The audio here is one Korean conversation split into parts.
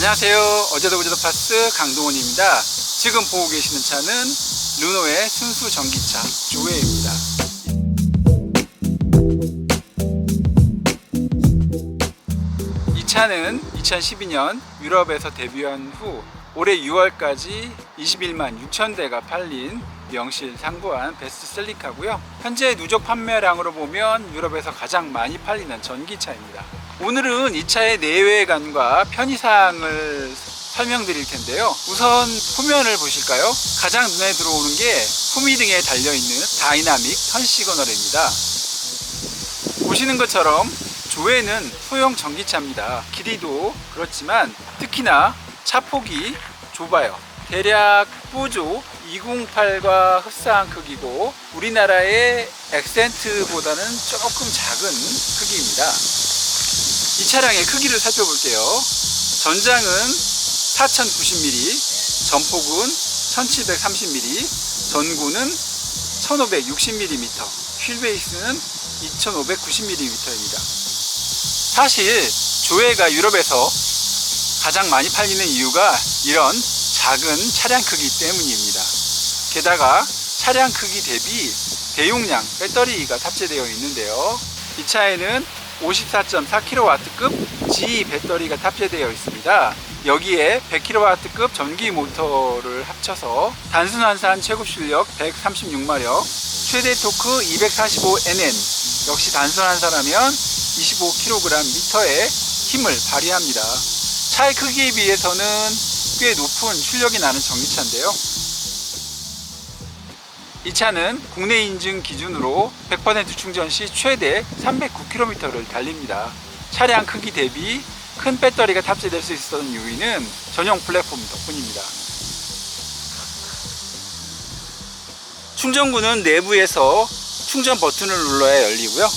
안녕하세요. 어제도 그제도 파스 강동원입니다. 지금 보고 계시는 차는 르노의 순수 전기차 조에입니다. 이 차는 2012년 유럽에서 데뷔한 후 올해 6월까지 21만 6천 대가 팔린 명실상부한 베스트셀링카고요. 현재 누적 판매량으로 보면 유럽에서 가장 많이 팔리는 전기차입니다. 오늘은 이 차의 내외관과 편의사항을 설명드릴 텐데요. 우선 후면을 보실까요? 가장 눈에 들어오는 게 후미등에 달려있는 다이나믹 턴 시그널입니다. 보시는 것처럼 조에는 소형 전기차입니다. 길이도 그렇지만 특히나 차폭이 좁아요. 대략 푸조 208과 흡사한 크기고 우리나라의 엑센트보다는 조금 작은 크기입니다. 이 차량의 크기를 살펴볼게요. 전장은 4090mm, 전폭은 1730mm, 전구는 1560mm, 휠베이스는 2590mm입니다. 사실 조에가 유럽에서 가장 많이 팔리는 이유가 이런 작은 차량 크기 때문입니다. 게다가 차량 크기 대비 대용량 배터리가 탑재되어 있는데요. 이 차에는 54.4kW급 G 배터리가 탑재되어 있습니다. 여기에 100kW급 전기 모터를 합쳐서 단순 환산 최고 출력 136마력, 최대 토크 245Nm, 역시 단순 환산하면 25kgm의 힘을 발휘합니다. 차의 크기에 비해서는 꽤 높은 출력이 나는 전기차인데요. 이 차는 국내 인증 기준으로 100% 충전 시 최대 309km를 달립니다. 차량 크기 대비 큰 배터리가 탑재될 수 있었던 요인은 전용 플랫폼 덕분입니다. 충전구는 내부에서 충전 버튼을 눌러야 열리고요.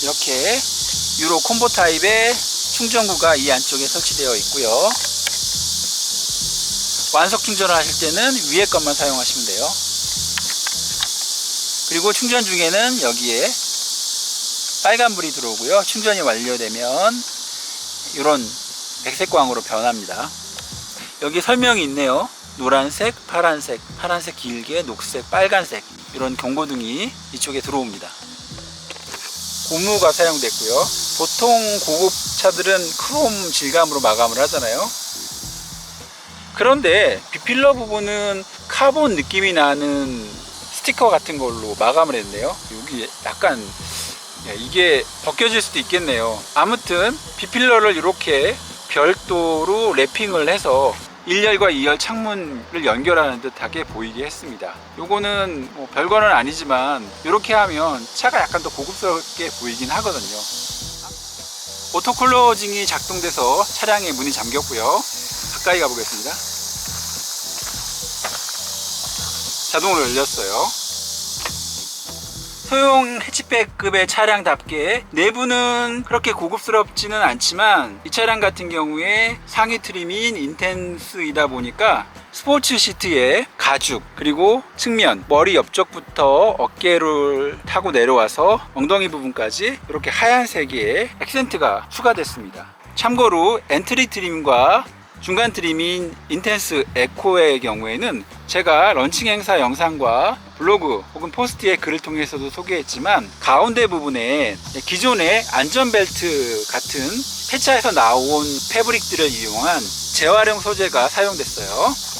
이렇게 유로 콤보 타입의 충전구가 이 안쪽에 설치되어 있고요. 완속 충전을 하실 때는 위에 것만 사용하시면 돼요. 그리고 충전 중에는 여기에 빨간불이 들어오고요. 충전이 완료되면 이런 백색 광으로 변합니다. 여기 설명이 있네요. 노란색, 파란색, 파란색 길게, 녹색, 빨간색 이런 경고등이 이쪽에 들어옵니다. 고무가 사용됐고요. 보통 고급 차들은 크롬 질감으로 마감을 하잖아요. 그런데 비필러 부분은 카본 느낌이 나는 스티커 같은 걸로 마감을 했네요. 여기 약간 이게 벗겨질 수도 있겠네요. 아무튼 비필러를 이렇게 별도로 랩핑을 해서 1열과 2열 창문을 연결하는 듯하게 보이게 했습니다. 요거는 뭐 별거는 아니지만 이렇게 하면 차가 약간 더 고급스럽게 보이긴 하거든요. 오토클로징이 작동돼서 차량의 문이 잠겼고요. 가까이 가보겠습니다. 자동으로 열렸어요. 소형 해치백급의 차량답게 내부는 그렇게 고급스럽지는 않지만 이 차량 같은 경우에 상위 트림인 인텐스이다 보니까 스포츠 시트에 가죽 그리고 측면 머리 옆쪽부터 어깨를 타고 내려와서 엉덩이 부분까지 이렇게 하얀색의 액센트가 추가됐습니다. 참고로 엔트리 트림과 중간 트림인 인텐스 에코의 경우에는 제가 런칭 행사 영상과 블로그 혹은 포스트의 글을 통해서도 소개했지만 가운데 부분에 기존의 안전벨트 같은 폐차에서 나온 패브릭들을 이용한 재활용 소재가 사용됐어요.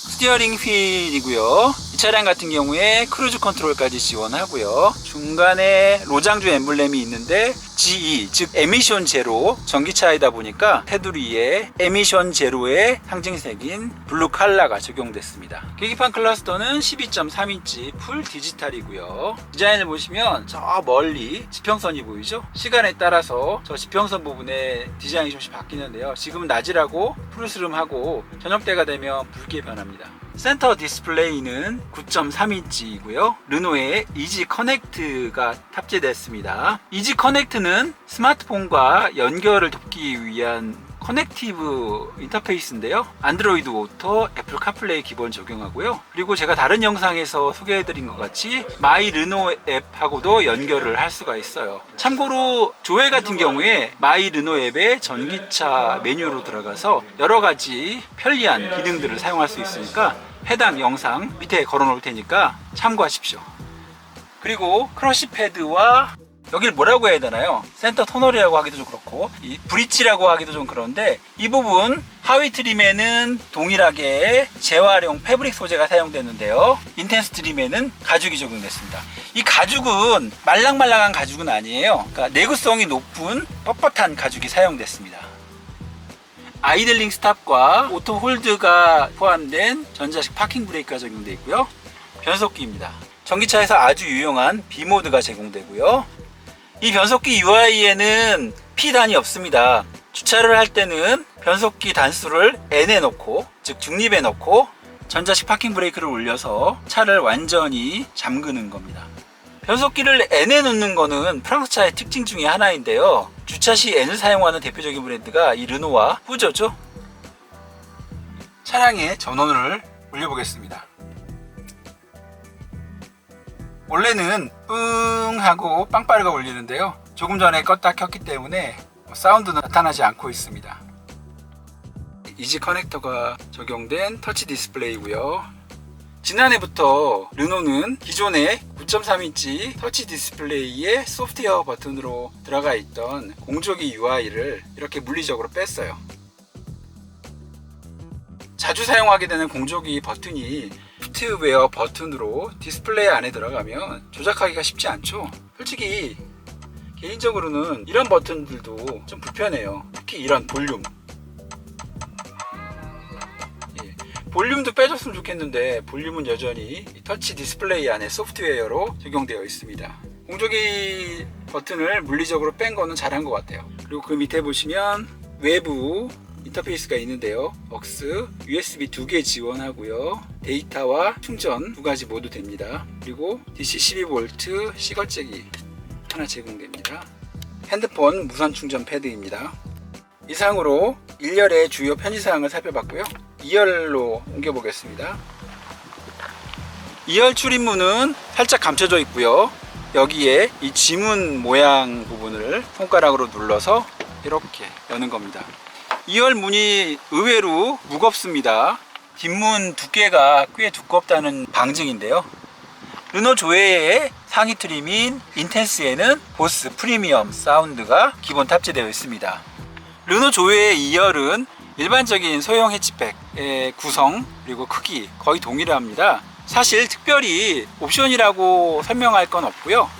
스티어링 휠이고요. 이 차량 같은 경우에 크루즈 컨트롤까지 지원하고요. 중간에 로장주 엠블렘이 있는데 GE, 즉 에미션 제로 전기차이다 보니까 테두리에 에미션 제로의 상징색인 블루 칼라가 적용됐습니다. 계기판 클러스터는 12.3인치 풀 디지털이고요. 디자인을 보시면 저 멀리 지평선이 보이죠? 시간에 따라서 저 지평선 부분에 디자인이 조금씩 바뀌는데요. 지금은 낮이라고 푸르스름하고 저녁때가 되면 붉게 변합니다. 센터 디스플레이는 9.3인치이고요. 르노의 이지 커넥트가 탑재됐습니다. 이지 커넥트는 스마트폰과 연결을 돕기 위한 커넥티브 인터페이스인데요. 안드로이드 오토, 애플 카플레이 기본 적용하고요. 그리고 제가 다른 영상에서 소개해드린 것 같이 마이 르노 앱하고도 연결을 할 수가 있어요. 참고로 조회 같은 경우에 마이 르노 앱에 전기차 메뉴로 들어가서 여러 가지 편리한 기능들을 사용할 수 있으니까 해당 영상 밑에 걸어 놓을 테니까 참고하십시오. 그리고 크러쉬 패드와 여길 뭐라고 해야 되나요? 센터 터널이라고 하기도 좀 그렇고 이 브릿지라고 하기도 좀 그런데 이 부분 하위 트림에는 동일하게 재활용 패브릭 소재가 사용되는데요. 인텐스 트림에는 가죽이 적용됐습니다. 이 가죽은 말랑말랑한 가죽은 아니에요. 그러니까 내구성이 높은 뻣뻣한 가죽이 사용됐습니다. 아이들링 스탑과 오토 홀드가 포함된 전자식 파킹 브레이크가 적용되어 있고요. 변속기입니다. 전기차에서 아주 유용한 B모드가 제공되고요. 이 변속기 UI에는 P단이 없습니다. 주차를 할 때는 변속기 단수를 N에 놓고, 즉 중립에 놓고 전자식 파킹 브레이크를 올려서 차를 완전히 잠그는 겁니다. 변속기를 N에 놓는 거는 프랑스 차의 특징 중에 하나인데요. 주차 시 N을 사용하는 대표적인 브랜드가 이 르노와 푸조죠. 차량의 전원을 올려보겠습니다. 원래는 뿡 하고 빵빠르게 울리는데요. 조금 전에 껐다 켰기 때문에 사운드는 나타나지 않고 있습니다. 이지 커넥터가 적용된 터치 디스플레이고요. 지난해부터 르노는 기존의 9.3인치 터치 디스플레이에 소프트웨어 버튼으로 들어가 있던 공조기 UI를 이렇게 물리적으로 뺐어요. 자주 사용하게 되는 공조기 버튼이 소프트웨어 버튼으로 디스플레이 안에 들어가면 조작하기가 쉽지 않죠. 솔직히 개인적으로는 이런 버튼들도 좀 불편해요. 특히 이런 볼륨. 볼륨도 빼줬으면 좋겠는데 볼륨은 여전히 터치 디스플레이 안에 소프트웨어로 적용되어 있습니다. 공조기 버튼을 물리적으로 뺀 거는 잘한 것 같아요. 그리고 그 밑에 보시면 외부 인터페이스가 있는데요. aux, USB 2개 지원하고요. 데이터와 충전 2가지 모두 됩니다. 그리고 DC 12V 시거잭이 하나 제공됩니다. 핸드폰 무선 충전 패드입니다. 이상으로 1열의 주요 편의사항을 살펴봤고요. 2열로 옮겨보겠습니다. 2열 출입문은 살짝 감춰져 있고요. 여기에 이 지문 모양 부분을 손가락으로 눌러서 이렇게 여는 겁니다. 2열 문이 의외로 무겁습니다. 뒷문 두께가 꽤 두껍다는 방증인데요. 르노 조회의 상위 트림인 인텐스에는 보스 프리미엄 사운드가 기본 탑재되어 있습니다. 르노 조회의 2열은 일반적인 소형 해치백의 구성 그리고 크기 거의 동일합니다. 사실 특별히 옵션이라고 설명할 건 없고요.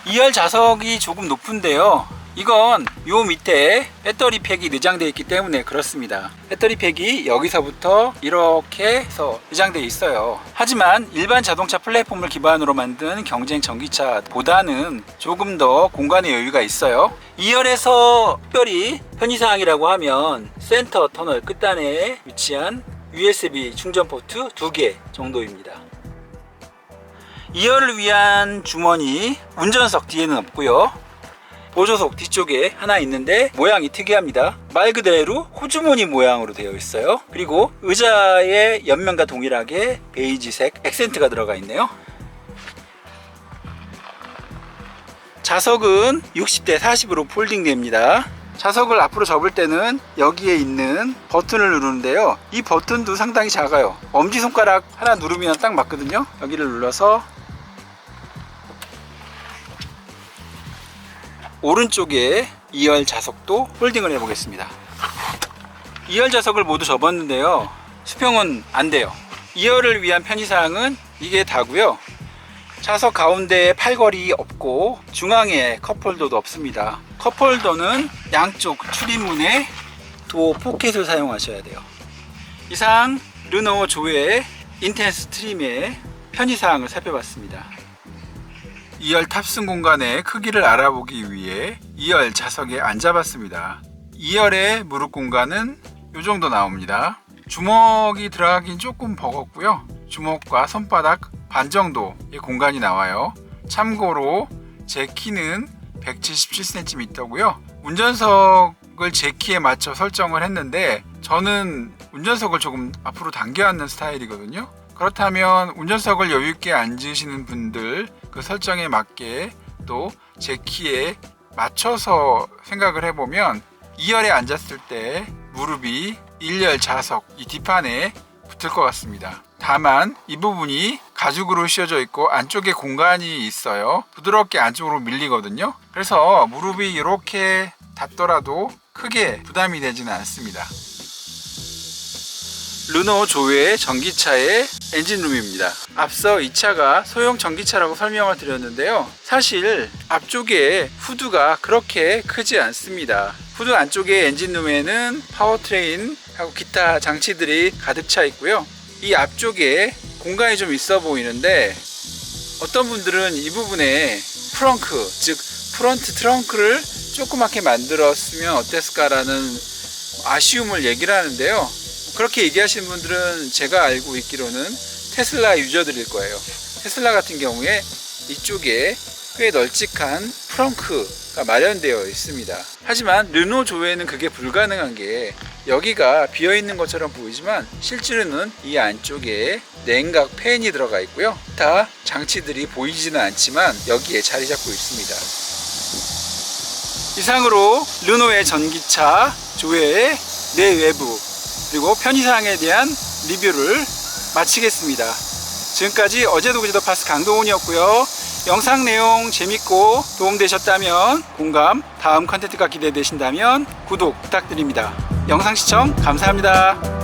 2열 좌석이 조금 높은데요. 이건 요 밑에 배터리 팩이 내장되어 있기 때문에 그렇습니다. 배터리 팩이 여기서부터 이렇게 해서 내장되어 있어요. 하지만 일반 자동차 플랫폼을 기반으로 만든 경쟁 전기차보다는 조금 더 공간의 여유가 있어요. 2열에서 특별히 편의사항이라고 하면 센터 터널 끝단에 위치한 USB 충전 포트 2개 정도입니다. 2열을 위한 주머니 운전석 뒤에는 없고요. 보조석 뒤쪽에 하나 있는데 모양이 특이합니다. 말 그대로 호주머니 모양으로 되어 있어요. 그리고 의자의 옆면과 동일하게 베이지색 액센트가 들어가 있네요. 좌석은 60대 40으로 폴딩 됩니다. 좌석을 앞으로 접을 때는 여기에 있는 버튼을 누르는데요. 이 버튼도 상당히 작아요. 엄지손가락 하나 누르면 딱 맞거든요. 여기를 눌러서 오른쪽에 2열 좌석도 홀딩을 해보겠습니다. 2열 좌석을 모두 접었는데요. 수평은 안 돼요. 2열을 위한 편의사항은 이게 다고요. 좌석 가운데에 팔걸이 없고 중앙에 컵홀더도 없습니다. 컵홀더는 양쪽 출입문에 도어 포켓을 사용하셔야 돼요. 이상 르노 조회 인텐스 트림의 편의사항을 살펴봤습니다. 2열 탑승 공간의 크기를 알아보기 위해 2열 좌석에 앉아봤습니다. 2열의 무릎 공간은 이 정도 나옵니다. 주먹이 들어가긴 조금 버겁고요. 주먹과 손바닥 반 정도의 공간이 나와요. 참고로 제 키는 177cm고요. 운전석 제 키에 맞춰 설정을 했는데 저는 운전석을 조금 앞으로 당겨 앉는 스타일이거든요. 그렇다면 운전석을 여유있게 앉으시는 분들 그 설정에 맞게 또 제 키에 맞춰서 생각을 해보면 2열에 앉았을 때 무릎이 1열 좌석 이 뒷판에 붙을 것 같습니다. 다만 이 부분이 가죽으로 씌워져 있고 안쪽에 공간이 있어요. 부드럽게 안쪽으로 밀리거든요. 그래서 무릎이 이렇게 닿더라도 크게 부담이 되지는 않습니다. 르노 조회 전기차의 엔진룸입니다. 앞서 이 차가 소형 전기차라고 설명을 드렸는데요. 사실 앞쪽에 후드가 그렇게 크지 않습니다. 후드 안쪽에 엔진룸에는 파워트레인하고 기타 장치들이 가득 차 있고요. 이 앞쪽에 공간이 좀 있어 보이는데 어떤 분들은 이 부분에 프렁크, 즉 프론트 트렁크를 조그맣게 만들었으면 어땠을까라는 아쉬움을 얘기를 하는데요. 그렇게 얘기하시는 분들은 제가 알고 있기로는 테슬라 유저들일 거예요. 테슬라 같은 경우에 이쪽에 꽤 널찍한 프렁크가 마련되어 있습니다. 하지만 르노 조회는 그게 불가능한 게 여기가 비어있는 것처럼 보이지만 실제로는 이 안쪽에 냉각 팬이 들어가 있고요. 다 장치들이 보이지는 않지만 여기에 자리 잡고 있습니다. 이상으로 르노의 전기차 조회의 내외부 그리고 편의사항에 대한 리뷰를 마치겠습니다. 지금까지 어제도 그제도 파스 강동훈이었고요. 영상 내용 재밌고 도움되셨다면 공감, 다음 컨텐츠가 기대되신다면 구독 부탁드립니다. 영상 시청 감사합니다.